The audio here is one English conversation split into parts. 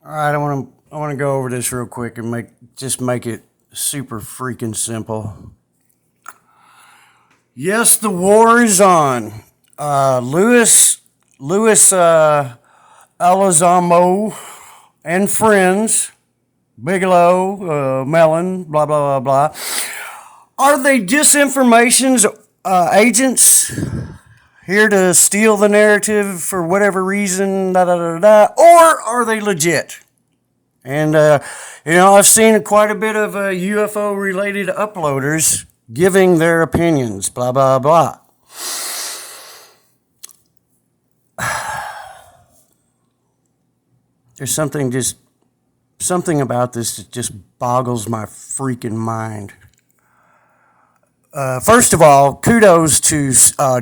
All right, I want to go over this real quick and make it super freaking simple. Yes, the war is on. Louis Elizondo and friends, Bigelow, Mellon, blah blah blah blah. Are they disinformation's agents here to steal the narrative for whatever reason, da da da da, or are they legit? And I've seen quite a bit of UFO related uploaders giving their opinions, blah blah blah. There's something about this that just boggles my freaking mind. First of all, kudos to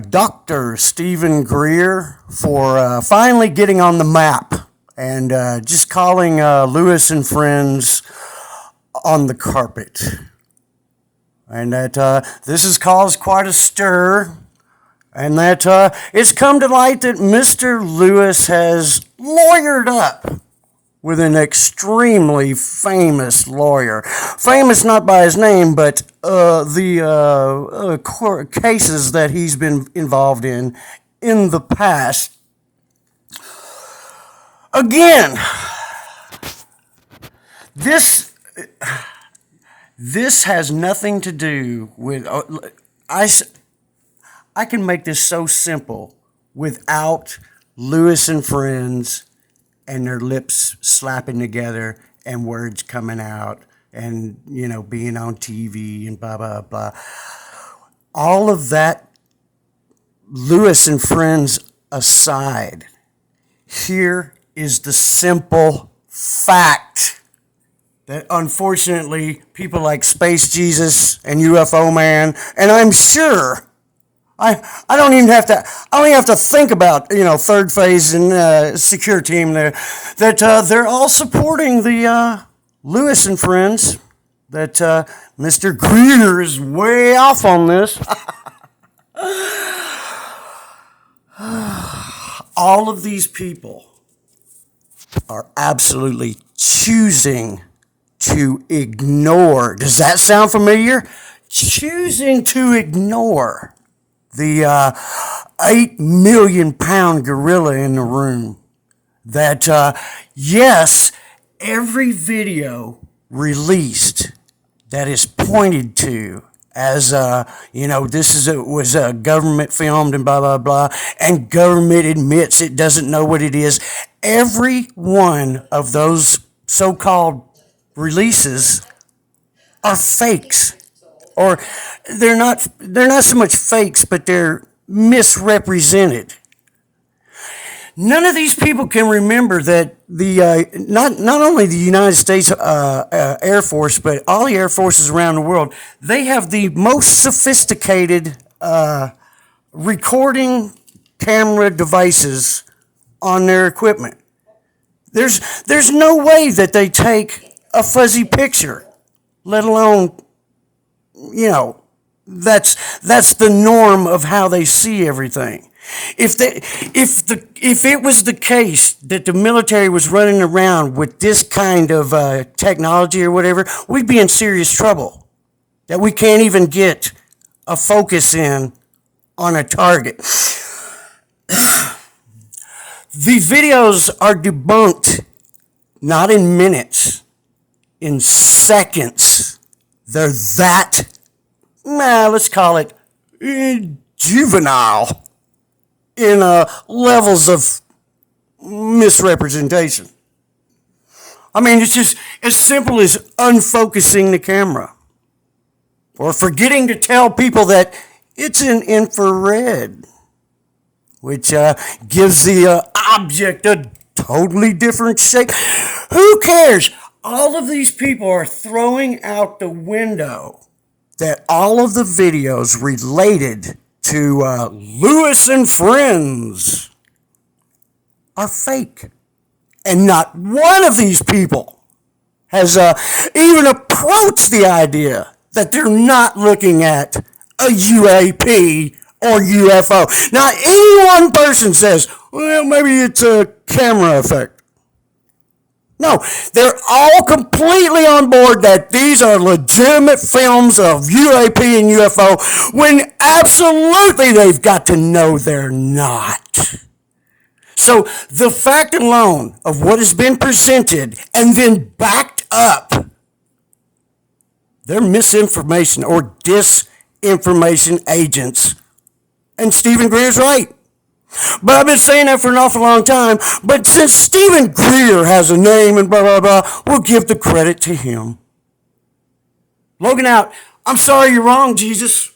Dr. Stephen Greer for finally getting on the map and just calling Lewis and Friends on the carpet. And that this has caused quite a stir, and that it's come to light that Mr. Lewis has lawyered up with an extremely famous lawyer. Famous not by his name, but the court cases that he's been involved in the past. Again, this has nothing to do with... I can make this so simple without Lewis and Friends and their lips slapping together and words coming out and, being on TV and blah, blah, blah. All of that, Lewis and Friends aside, here is the simple fact that unfortunately people like Space Jesus and UFO Man, and I'm sure I don't even have to think about, third phase and secure team there, that they're all supporting the Lewis and Friends, that Mr. Greer is way off on this. All of these people are absolutely choosing to ignore. Does that sound familiar? Choosing to ignore the 8 million pound gorilla in the room. That, yes, every video released that is pointed to as, was government filmed and blah, blah, blah, and government admits it doesn't know what it is. Every one of those so-called releases are fakes. Or they're not so much fakes, but they're misrepresented. None of these people can remember that the not only the United States Air Force, but all the air forces around the world, they have the most sophisticated recording camera devices on their equipment. There's no way that they take a fuzzy picture, let alone, that's the norm of how they see everything. If it was the case that the military was running around with this kind of technology or whatever, we'd be in serious trouble. That we can't even get a focus in on a target. The videos are debunked not in minutes, in seconds. They're that, let's call it juvenile in levels of misrepresentation. I mean, it's just as simple as unfocusing the camera or forgetting to tell people that it's in infrared, which gives the object a totally different shape. Who cares? All of these people are throwing out the window that all of the videos related to Lewis and Friends are fake. And not one of these people has even approached the idea that they're not looking at a UAP or UFO. Not any one person says, well, maybe it's a camera effect. No, they're all completely on board that these are legitimate films of UAP and UFO when absolutely they've got to know they're not. So the fact alone of what has been presented and then backed up, they're misinformation or disinformation agents. And Stephen Greer's right. But I've been saying that for an awful long time. But since Stephen Greer has a name and blah, blah, blah, we'll give the credit to him. Logan out. I'm sorry you're wrong, Jesus.